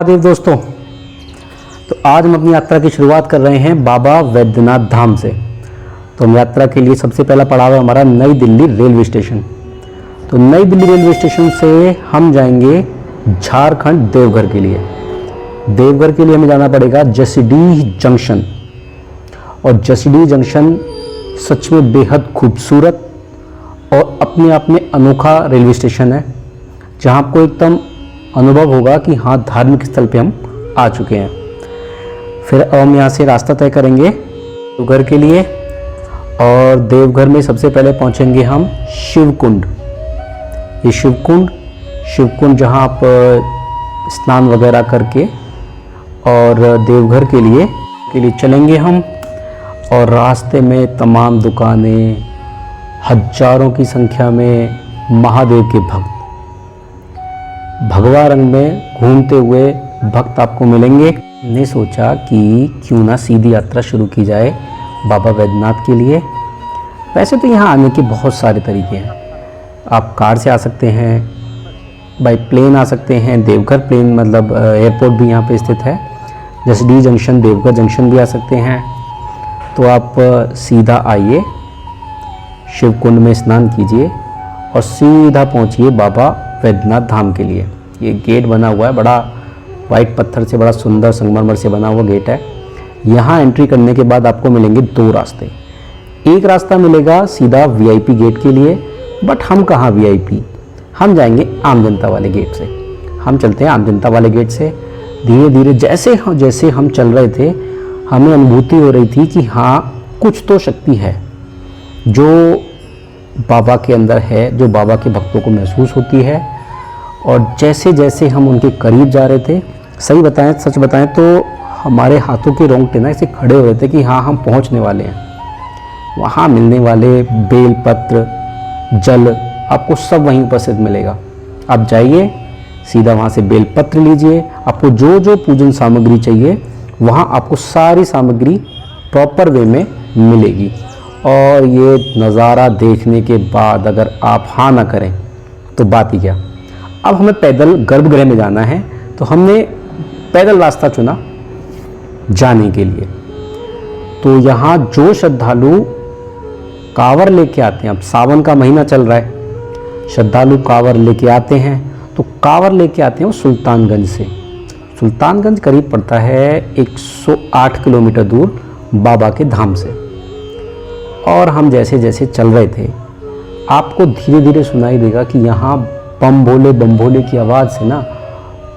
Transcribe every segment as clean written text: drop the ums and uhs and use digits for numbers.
देव दोस्तों, तो आज हम अपनी यात्रा की शुरुआत कर रहे हैं बाबा वैद्यनाथ धाम से। तो हम यात्रा के लिए सबसे पहला पड़ाव है हमारा नई दिल्ली रेलवे स्टेशन। तो नई दिल्ली रेलवे स्टेशन से हम जाएंगे झारखंड देवघर के लिए। देवघर के लिए हमें जाना पड़ेगा जसीडीह जंक्शन। और जसीडीह जंक्शन सच में बेहद खूबसूरत और अपने आप में अनोखा रेलवे स्टेशन है, जहाँ आपको एकदम अनुभव होगा कि हाँ, धार्मिक स्थल पे हम आ चुके हैं। फिर अब हम यहाँ से रास्ता तय करेंगे देवघर के लिए। और देवघर में सबसे पहले पहुँचेंगे हम शिवकुंड। ये शिवकुंड जहाँ आप स्नान वगैरह करके और देवघर के लिए चलेंगे हम। और रास्ते में तमाम दुकानें, हजारों की संख्या में महादेव के भक्त भगवा रंग में घूमते हुए भक्त आपको मिलेंगे। ने सोचा कि क्यों ना सीधी यात्रा शुरू की जाए बाबा वैद्यनाथ के लिए। वैसे तो यहाँ आने के बहुत सारे तरीके हैं। आप कार से आ सकते हैं, बाई प्लेन आ सकते हैं। देवघर प्लेन मतलब एयरपोर्ट भी यहाँ पे स्थित है। जसीडीह जंक्शन, देवघर जंक्शन भी आ सकते हैं। तो आप सीधा आइए, शिवकुंड में स्नान कीजिए और सीधा पहुँचिए बाबा वैद्यनाथ धाम के लिए। ये गेट बना हुआ है, बड़ा वाइट पत्थर से, बड़ा सुंदर संगमरमर से बना हुआ गेट है। यहाँ एंट्री करने के बाद आपको मिलेंगे दो रास्ते। एक रास्ता मिलेगा सीधा वीआईपी गेट के लिए, बट हम कहाँ वीआईपी, हम जाएंगे आम जनता वाले गेट से। हम चलते हैं आम जनता वाले गेट से। धीरे धीरे जैसे हम चल रहे थे, हमें अनुभूति हो रही थी कि हाँ, कुछ तो शक्ति है जो बाबा के अंदर है, जो बाबा के भक्तों को महसूस होती है। और जैसे जैसे हम उनके करीब जा रहे थे, सच बताएं तो हमारे हाथों के रोंगटे ना ऐसे खड़े हो रहे थे कि हाँ, हम पहुंचने वाले हैं। वहाँ मिलने वाले बेलपत्र, जल आपको सब वहीं उपस्थित मिलेगा। आप जाइए, सीधा वहाँ से बेलपत्र लीजिए। आपको जो जो पूजन सामग्री चाहिए, वहाँ आपको सारी सामग्री प्रॉपर वे में मिलेगी। और ये नज़ारा देखने के बाद अगर आप हाँ ना करें तो बात ही क्या। अब हमें पैदल गर्भगृह में जाना है, तो हमने पैदल रास्ता चुना जाने के लिए। तो यहाँ जो श्रद्धालु कांवर लेके आते हैं, अब सावन का महीना चल रहा है, श्रद्धालु कांवर लेके आते हैं। तो कांवर लेके आते हैं वो सुल्तानगंज से। सुल्तानगंज करीब पड़ता है 108 किलोमीटर दूर बाबा के धाम से। और हम जैसे जैसे चल रहे थे, आपको धीरे धीरे सुनाई देगा कि यहाँ बम भोले की आवाज़ से ना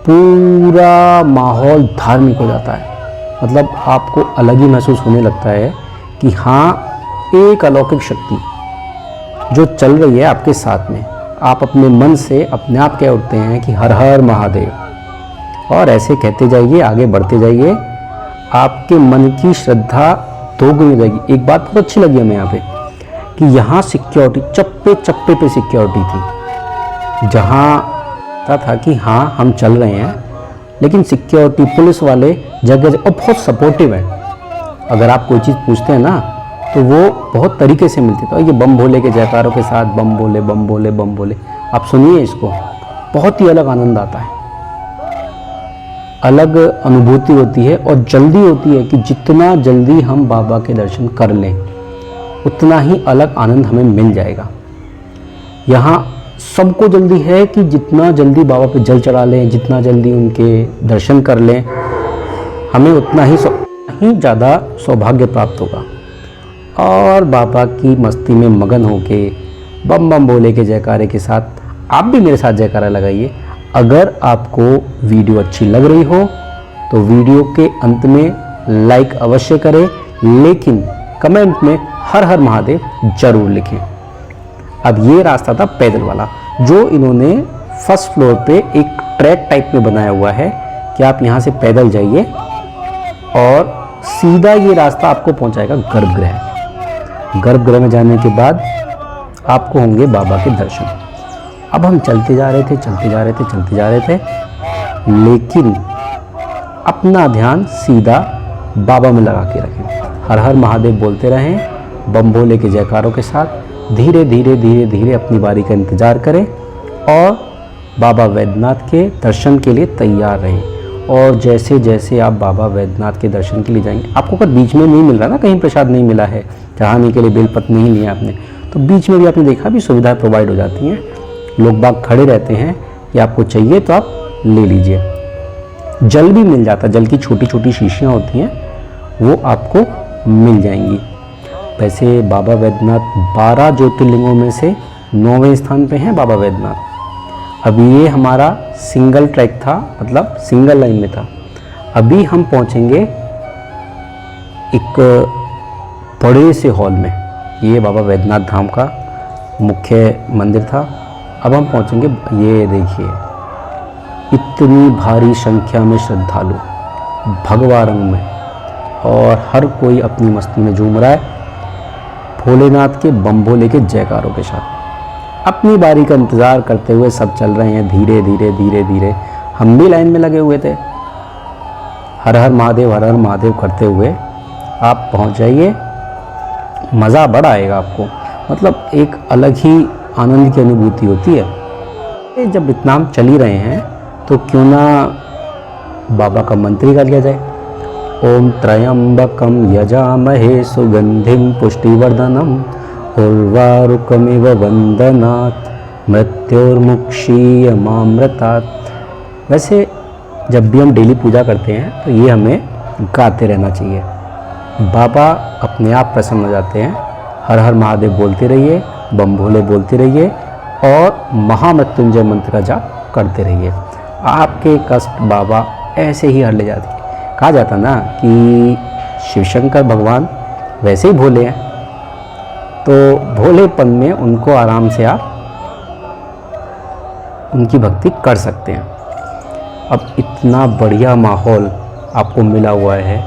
पूरा माहौल धार्मिक हो जाता है। मतलब आपको अलग ही महसूस होने लगता है कि हाँ, एक अलौकिक शक्ति जो चल रही है आपके साथ में। आप अपने मन से अपने आप कह उठते हैं कि हर हर महादेव। और ऐसे कहते जाइए, आगे बढ़ते जाइए, आपके मन की श्रद्धा दोगुनी हो जाएगी। एक बात बहुत अच्छी लगी हमें यहाँ पे कि यहाँ सिक्योरिटी, चप्पे चप्पे पे सिक्योरिटी थी। जहाँ था कि हाँ, हम चल रहे हैं, लेकिन सिक्योरिटी, पुलिस वाले जगह और बहुत सपोर्टिव है। अगर आप कोई चीज़ पूछते हैं ना, तो वो बहुत तरीके से मिलती है। तो ये बम भोले के जयकारों के साथ बम भोले बम भोले बम भोले, आप सुनिए इसको, बहुत ही अलग आनंद आता है, अलग अनुभूति होती है। और जल्दी होती है कि जितना जल्दी हम बाबा के दर्शन कर लें, उतना ही अलग आनंद हमें मिल जाएगा। यहाँ सबको जल्दी है कि जितना जल्दी बाबा पे जल चढ़ा लें, जितना जल्दी उनके दर्शन कर लें, हमें उतना ही ज़्यादा सौभाग्य प्राप्त होगा। और बाबा की मस्ती में मगन होके बम बम भोले के जयकारे के साथ आप भी मेरे साथ जयकारा लगाइए। अगर आपको वीडियो अच्छी लग रही हो तो वीडियो के अंत में लाइक अवश्य करें, लेकिन कमेंट में हर हर महादेव जरूर लिखें। अब ये रास्ता था पैदल वाला, जो इन्होंने फर्स्ट फ्लोर पे एक ट्रैक टाइप में बनाया हुआ है कि आप यहाँ से पैदल जाइए और सीधा ये रास्ता आपको पहुँचाएगा गर्भगृह। गर्भगृह में जाने के बाद आपको होंगे बाबा के दर्शन। अब हम चलते जा रहे थे, लेकिन अपना ध्यान सीधा बाबा में लगा के रखें। हर हर महादेव बोलते रहें, बम भोले के जयकारों के साथ धीरे धीरे अपनी बारी का इंतज़ार करें और बाबा वैद्यनाथ के दर्शन के लिए तैयार रहें। और जैसे जैसे आप बाबा वैद्यनाथ के दर्शन के लिए जाएंगे, आपको अगर बीच में नहीं मिल रहा ना, कहीं प्रसाद नहीं मिला है, चढ़ाने के लिए बेलपत्र नहीं लिया आपने, तो बीच में भी आपने देखा भी सुविधाएं प्रोवाइड हो जाती हैं। लोग बाग खड़े रहते हैं कि आपको चाहिए तो आप ले लीजिए। जल भी मिल जाता है, जल की छोटी छोटी शीशियाँ होती हैं, वो आपको मिल जाएंगी। वैसे बाबा वैद्यनाथ 12 ज्योतिर्लिंगों में से 9वें स्थान पे हैं बाबा वैद्यनाथ। अभी ये हमारा सिंगल ट्रैक था, मतलब सिंगल लाइन में था। अभी हम पहुंचेंगे एक बड़े से हॉल में, ये बाबा वैद्यनाथ धाम का मुख्य मंदिर था। अब हम पहुंचेंगे, ये देखिए इतनी भारी संख्या में श्रद्धालु भगवा रंग में, और हर कोई अपनी मस्ती में झूम रहा है भोलेनाथ के बम भोले के जयकारों के साथ। अपनी बारी का इंतज़ार करते हुए सब चल रहे हैं धीरे धीरे धीरे धीरे। हम भी लाइन में लगे हुए थे, हर हर महादेव करते हुए आप पहुंच जाइए। मज़ा बड़ा आएगा आपको, मतलब एक अलग ही आनंद की अनुभूति होती है। जब इतना हम चल ही रहे हैं तो क्यों ना बाबा का मंत्र गा लिया जाए। ओम त्र्यंबकम यजामहे सुगंधिम पुष्टिवर्धनम उर्वारुकमिव वंदनात् मृत्योर्मुक्षीयमामृतात्। वैसे जब भी हम डेली पूजा करते हैं तो ये हमें गाते रहना चाहिए। बाबा अपने आप प्रसन्न हो जाते हैं। हर हर महादेव बोलते रहिए, बम भोले बोलते रहिए और महामृत्युंजय मंत्र का जाप करते रहिए। आपके कष्ट बाबा ऐसे ही हर ले जाते हैं। कहा जाता ना कि शिवशंकर भगवान वैसे ही भोले हैं, तो भोलेपन में उनको आराम से आप उनकी भक्ति कर सकते हैं। अब इतना बढ़िया माहौल आपको मिला हुआ है।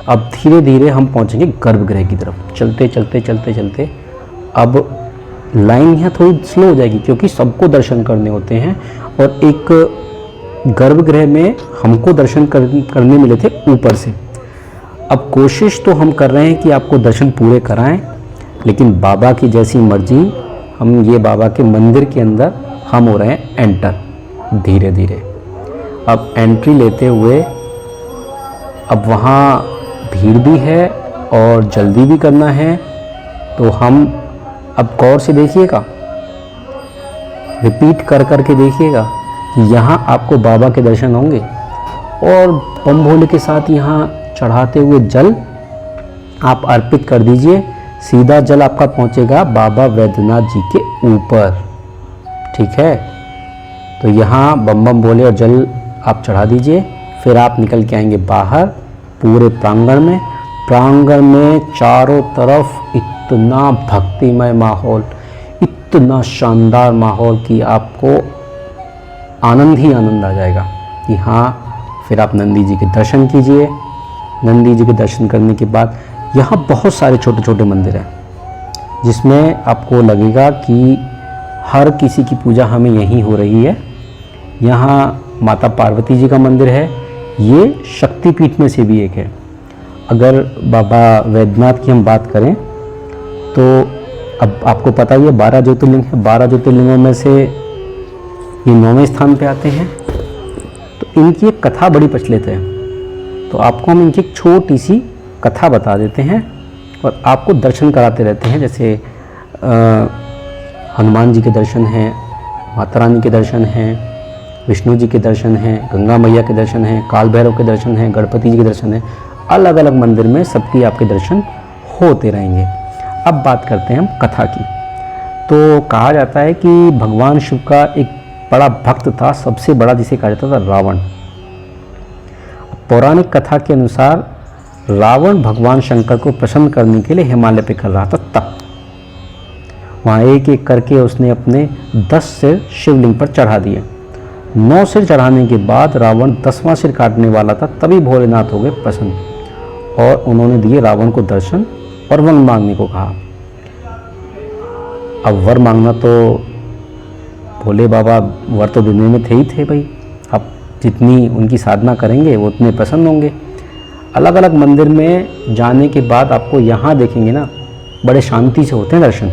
अब धीरे धीरे हम पहुंचेंगे गर्भगृह की तरफ। चलते चलते चलते चलते अब लाइन यहाँ थोड़ी स्लो हो जाएगी, क्योंकि सबको दर्शन करने होते हैं। और एक गर्भगृह में हमको दर्शन करने मिले थे ऊपर से। अब कोशिश तो हम कर रहे हैं कि आपको दर्शन पूरे कराएं, लेकिन बाबा की जैसी मर्जी। हम ये बाबा के मंदिर के अंदर हम हो रहे हैं एंटर धीरे धीरे। अब एंट्री लेते हुए अब वहाँ भीड़ भी है और जल्दी भी करना है, तो हम अब गौर से देखिएगा, रिपीट कर कर के देखिएगा कि यहाँ आपको बाबा के दर्शन होंगे। और बम भोले के साथ यहाँ चढ़ाते हुए जल आप अर्पित कर दीजिए। सीधा जल आपका पहुँचेगा बाबा वैद्यनाथ जी के ऊपर, ठीक है। तो यहाँ बम बम भोले और जल आप चढ़ा दीजिए। फिर आप निकल के आएंगे बाहर पूरे प्रांगण में। प्रांगण में चारों तरफ इतना भक्तिमय माहौल, इतना शानदार माहौल कि आपको आनंद ही आनंद आ जाएगा कि हाँ। फिर आप नंदी जी के दर्शन कीजिए। नंदी जी के दर्शन करने के बाद यहाँ बहुत सारे छोटे छोटे मंदिर हैं, जिसमें आपको लगेगा कि हर किसी की पूजा हमें यहीं हो रही है। यहाँ माता पार्वती जी का मंदिर है, ये शक्तिपीठ में से भी एक है। अगर बाबा वैद्यनाथ की हम बात करें तो अब आपको पता ही है 12 ज्योतिर्लिंग है। 12 ज्योतिर्लिंगों में से ये 9वें स्थान पे आते हैं। तो इनकी एक कथा बड़ी प्रचलित है, तो आपको हम इनकी एक छोटी सी कथा बता देते हैं और आपको दर्शन कराते रहते हैं। जैसे हनुमान जी के दर्शन हैं, माता रानी के दर्शन हैं, विष्णु जी के दर्शन हैं, गंगा मैया के दर्शन हैं, काल भैरव के दर्शन हैं, गणपति जी के दर्शन हैं। अलग अलग मंदिर में सबकी आपके दर्शन होते रहेंगे। अब बात करते हैं हम कथा की। तो कहा जाता है कि भगवान शिव का एक बड़ा भक्त था, सबसे बड़ा, जिसे कहा जाता था रावण। पौराणिक कथा के अनुसार रावण भगवान शंकर को प्रसन्न करने के लिए हिमालय पे कर रहा था तप। वहाँ एक एक करके उसने अपने 10 सिर शिवलिंग पर चढ़ा दिए। 9 सिर चढ़ाने के बाद रावण 10वां सिर काटने वाला था, तभी भोलेनाथ हो गए प्रसन्न और उन्होंने दिए रावण को दर्शन और वर मांगने को कहा। अब वर मांगना तो भोले बाबा वर तो देने में थे ही थे भाई। अब जितनी उनकी साधना करेंगे वो उतने प्रसन्न होंगे। अलग अलग मंदिर में जाने के बाद आपको यहाँ देखेंगे ना, बड़े शांति से होते हैं दर्शन।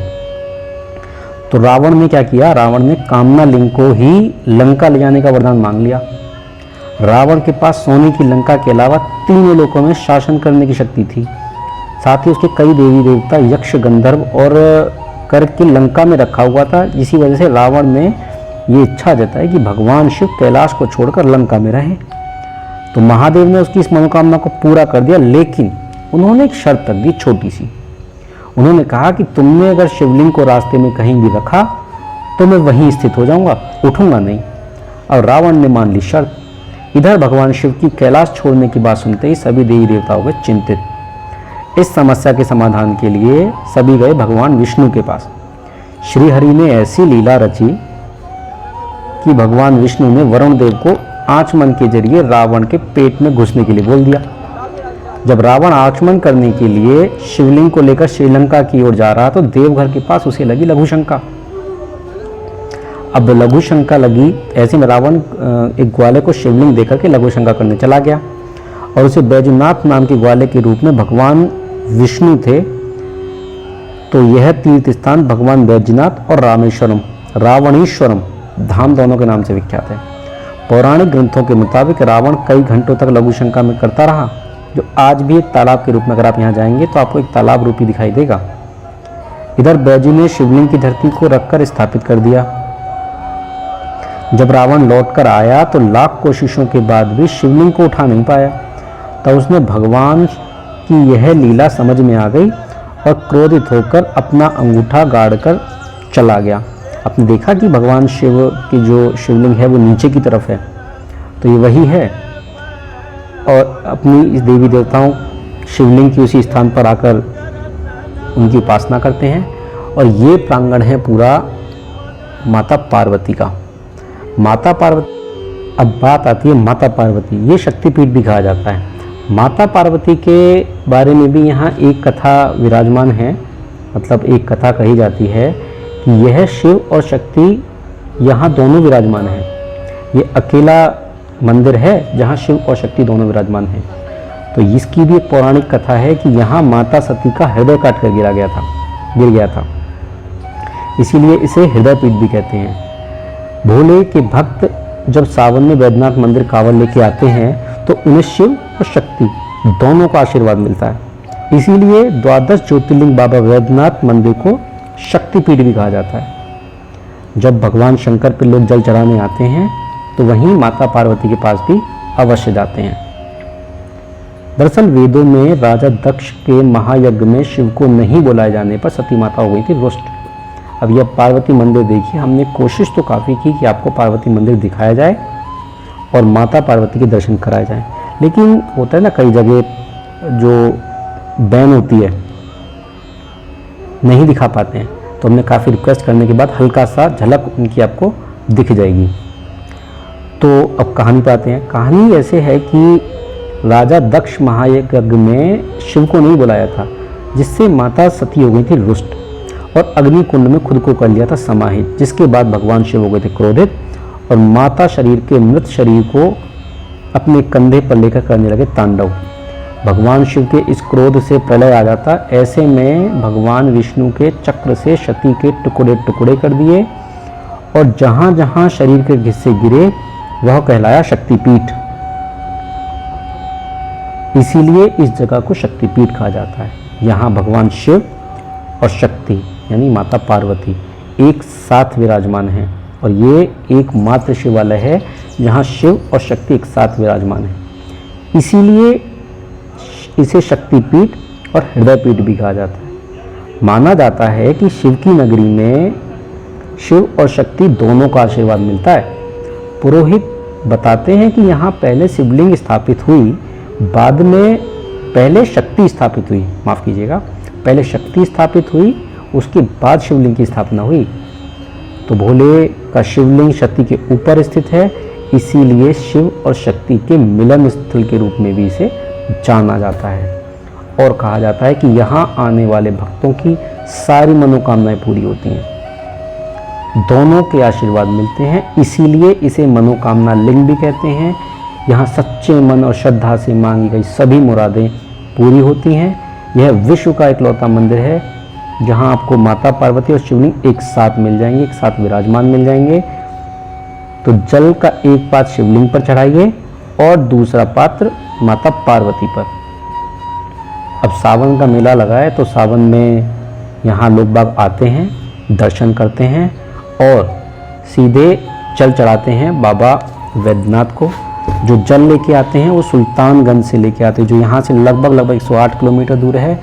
तो रावण ने क्या किया, रावण ने कामना लिंग को ही लंका ले जाने का वरदान मांग लिया। रावण के पास सोने की लंका के अलावा तीनों लोकों में शासन करने की शक्ति थी। साथ ही उसके कई देवी देवता, यक्ष, गंधर्व और करके लंका में रखा हुआ था। इसी वजह से रावण ने ये इच्छा जताई कि भगवान शिव कैलाश को छोड़कर लंका में रहें। तो महादेव ने उसकी इस मनोकामना को पूरा कर दिया, लेकिन उन्होंने एक शर्त रख दी, छोटी सी। उन्होंने कहा कि तुमने अगर शिवलिंग को रास्ते में कहीं भी रखा तो मैं वहीं स्थित हो जाऊंगा, उठूंगा नहीं। और रावण ने मान ली शर्त। इधर भगवान शिव की कैलाश छोड़ने की बात सुनते ही सभी देवी देवताओं गए चिंतित। इस समस्या के समाधान के लिए सभी गए भगवान विष्णु के पास। श्री हरि ने ऐसी लीला रची कि भगवान विष्णु ने वरुण देव को आचमन के जरिए रावण के पेट में घुसने के लिए बोल दिया। जब रावण आचमन करने के लिए शिवलिंग को लेकर श्रीलंका की ओर जा रहा तो देवघर के पास उसे लगी लघु शंका। अब लघु शंका लगी, ऐसे में रावण एक ग्वाले को शिवलिंग देकर के लघु शंका करने चला गया और उसे बैजनाथ नाम के ग्वाले के रूप में भगवान विष्णु थे। तो यह तीर्थ स्थान भगवान बैजनाथ और रामेश्वरम, रावणेश्वरम धाम दोनों के नाम से विख्यात है। पौराणिक ग्रंथों के मुताबिक रावण कई घंटों तक लघु शंका में करता रहा, जो आज भी एक तालाब के रूप में, अगर आप यहाँ जाएंगे तो आपको एक तालाब रूपी दिखाई देगा। इधर बैजू ने शिवलिंग की धरती को रखकर स्थापित कर दिया। जब रावण लौटकर आया तो लाख कोशिशों के बाद भी शिवलिंग को उठा नहीं पाया। तब उसने भगवान की यह लीला समझ में आ गई और क्रोधित होकर अपना अंगूठा गाड़कर चला गया। आपने देखा कि भगवान शिव की जो शिवलिंग है वो नीचे की तरफ है, तो ये वही है। और अपनी इस देवी देवताओं शिवलिंग की उसी स्थान पर आकर उनकी उपासना करते हैं। और ये प्रांगण है पूरा माता पार्वती का। माता पार्वती, अब बात आती है माता पार्वती, ये शक्तिपीठ भी कहा जाता है। माता पार्वती के बारे में भी यहाँ एक कथा विराजमान है, मतलब एक कथा कही जाती है कि यह शिव और शक्ति यहाँ दोनों विराजमान हैं। ये अकेला मंदिर है जहाँ शिव और शक्ति दोनों विराजमान हैं। तो इसकी भी एक पौराणिक कथा है कि यहाँ माता सती का हृदय काट कर गिर गया था, इसीलिए इसे हृदय पीठ भी कहते हैं। भोले के भक्त जब सावन में बैद्यनाथ मंदिर कांवड़ लेके आते हैं तो उन्हें शिव और शक्ति दोनों का आशीर्वाद मिलता है। इसीलिए द्वादश ज्योतिर्लिंग बाबा बैद्यनाथ मंदिर को शक्तिपीठ भी कहा जाता है। जब भगवान शंकर पर लोग जल चढ़ाने आते हैं तो वहीं माता पार्वती के पास भी अवश्य जाते हैं। दरअसल वेदों में राजा दक्ष के महायज्ञ में शिव को नहीं बुलाए जाने पर सती माता हो गई थी रुष्ट। अब यह पार्वती मंदिर देखिए, हमने कोशिश तो काफ़ी की कि आपको पार्वती मंदिर दिखाया जाए और माता पार्वती के दर्शन कराए जाएं, लेकिन होता है ना कई जगह जो बैन होती है नहीं दिखा पाते हैं, तो हमने काफ़ी रिक्वेस्ट करने के बाद हल्का सा झलक उनकी आपको दिख जाएगी। तो अब कहानी पे आते हैं। कहानी ऐसे है कि राजा दक्ष महायज्ञ में शिव को नहीं बुलाया था, जिससे माता सती हो गई थी रुष्ट और अग्नि कुंड में खुद को कर लिया था समाहित, जिसके बाद भगवान शिव हो गए थे क्रोधित और माता शरीर के मृत शरीर को अपने कंधे पर लेकर करने लगे तांडव। भगवान शिव के इस क्रोध से प्रलय आ जाता। ऐसे में भगवान विष्णु के चक्र से सती के टुकड़े टुकड़े कर दिए और जहाँ जहाँ शरीर के हिस्से गिरे वह कहलाया शक्तिपीठ। इसीलिए इस जगह को शक्तिपीठ कहा जाता है। यहाँ भगवान शिव और शक्ति यानी माता पार्वती एक साथ विराजमान हैं और ये एकमात्र शिवालय है जहाँ शिव और शक्ति एक साथ विराजमान है। इसीलिए इसे शक्तिपीठ और हृदयपीठ भी कहा जाता है। माना जाता है कि शिव की नगरी में शिव और शक्ति दोनों का आशीर्वाद मिलता है। पुरोहित बताते हैं कि यहाँ पहले शिवलिंग स्थापित हुई, बाद में पहले शक्ति स्थापित हुई, माफ़ कीजिएगा, पहले शक्ति स्थापित हुई, उसके बाद शिवलिंग की स्थापना हुई। तो भोले का शिवलिंग शक्ति के ऊपर स्थित है, इसीलिए शिव और शक्ति के मिलन स्थल के रूप में भी इसे जाना जाता है। और कहा जाता है कि यहाँ आने वाले भक्तों की सारी मनोकामनाएं पूरी होती हैं, दोनों के आशीर्वाद मिलते हैं, इसीलिए इसे मनोकामना लिंग भी कहते हैं। यहाँ सच्चे मन और श्रद्धा से मांगी गई सभी मुरादें पूरी होती हैं। यह विश्व का इकलौता मंदिर है जहाँ आपको माता पार्वती और शिवलिंग एक साथ मिल जाएंगे, एक साथ विराजमान मिल जाएंगे। तो जल का एक पात शिवलिंग पर चढ़ाइए और दूसरा पात्र माता पार्वती पर। अब सावन का मेला लगा है तो सावन में यहाँ लोग बाग आते हैं, दर्शन करते हैं और सीधे जल चढ़ाते हैं बाबा वैद्यनाथ को। जो जल लेके आते हैं वो सुल्तानगंज से लेके आते हैं, जो यहाँ से लगभग 108 किलोमीटर दूर है।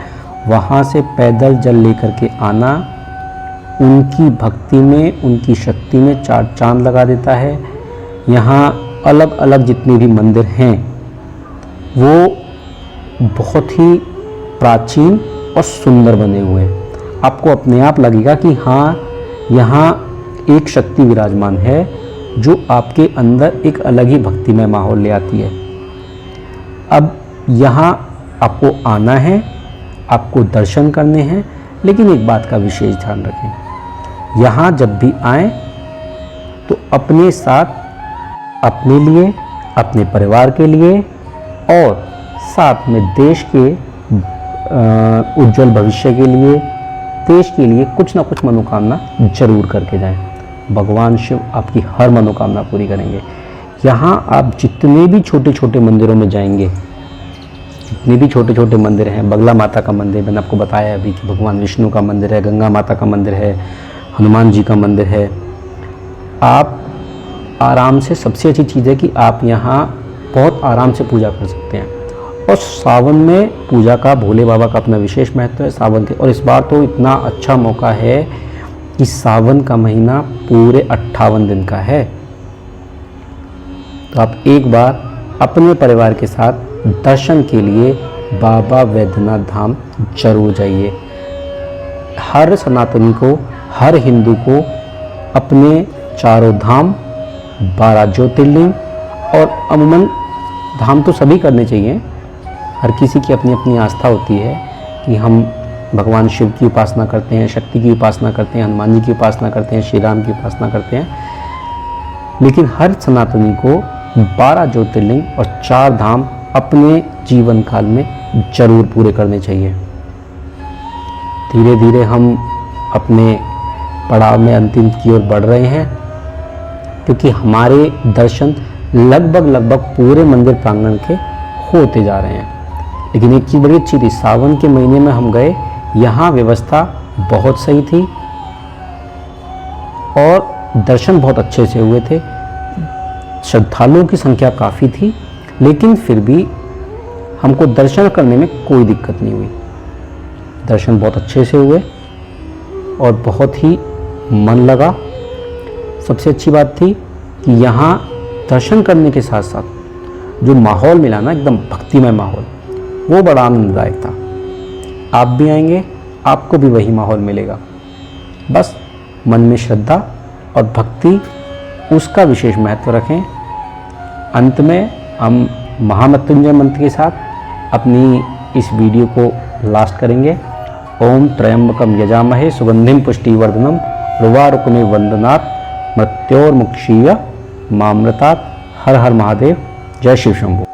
वहाँ से पैदल जल लेकर के आना उनकी भक्ति में, उनकी शक्ति में चार चांद लगा देता है। यहाँ अलग अलग जितने भी मंदिर हैं वो बहुत ही प्राचीन और सुंदर बने हुए हैं। आपको अपने आप लगेगा कि हाँ, यहाँ एक शक्ति विराजमान है जो आपके अंदर एक अलग ही भक्तिमय माहौल ले आती है। अब यहाँ आपको आना है, आपको दर्शन करने हैं, लेकिन एक बात का विशेष ध्यान रखें। यहाँ जब भी आएँ तो अपने साथ अपने लिए, अपने परिवार के लिए और साथ में देश के उज्जवल भविष्य के लिए, देश के लिए कुछ ना कुछ मनोकामना जरूर करके जाएं। भगवान शिव आपकी हर मनोकामना पूरी करेंगे। यहाँ आप जितने भी छोटे छोटे मंदिरों में जाएंगे, जितने भी छोटे छोटे मंदिर हैं, बगला माता का मंदिर मैंने आपको बताया अभी कि भगवान विष्णु का मंदिर है, गंगा माता का मंदिर है, हनुमान जी का मंदिर है। आप आराम से, सबसे अच्छी चीज़ है कि आप यहाँ बहुत आराम से पूजा कर सकते हैं। और सावन में पूजा का, भोले बाबा का अपना विशेष महत्व है सावन के। और इस बार तो इतना अच्छा मौका है कि सावन का महीना पूरे 58 दिन का है। तो आप एक बार अपने परिवार के साथ दर्शन के लिए बाबा वैद्यनाथ धाम जरूर जाइए। हर सनातनी को, हर हिंदू को अपने चारों धाम, 12 ज्योतिर्लिंग और अमूमन धाम तो सभी करने चाहिए। हर किसी की अपनी अपनी आस्था होती है कि हम भगवान शिव की उपासना करते हैं, शक्ति की उपासना करते हैं, हनुमान जी की उपासना करते हैं, श्री राम की उपासना करते हैं। लेकिन हर सनातनी को 12 ज्योतिर्लिंग और 4 धाम अपने जीवन काल में जरूर पूरे करने चाहिए। धीरे धीरे हम अपने पड़ाव में अंतिम की ओर बढ़ रहे हैं, क्योंकि हमारे दर्शन लगभग पूरे मंदिर प्रांगण के होते जा रहे हैं। लेकिन एक चीज़ बड़ी अच्छी थी, सावन के महीने में हम गए, यहाँ व्यवस्था बहुत सही थी और दर्शन बहुत अच्छे से हुए थे। श्रद्धालुओं की संख्या काफ़ी थी, लेकिन फिर भी हमको दर्शन करने में कोई दिक्कत नहीं हुई। दर्शन बहुत अच्छे से हुए और बहुत ही मन लगा। सबसे अच्छी बात थी कि यहाँ दर्शन करने के साथ साथ जो माहौल मिला ना, एकदम भक्तिमय माहौल, वो बड़ा आनंददायक था। आप भी आएंगे, आपको भी वही माहौल मिलेगा। बस मन में श्रद्धा और भक्ति, उसका विशेष महत्व रखें। अंत में हम महामृत्युंजय मंत्र के साथ अपनी इस वीडियो को लास्ट करेंगे। ओम त्र्यंबकम यजामहे सुगंधिम पुष्टिवर्धनम रुवारुकमे वंदनात् मृत्योर्मुक्षीय मामृतात्। हर हर महादेव। जय शिव शंभू।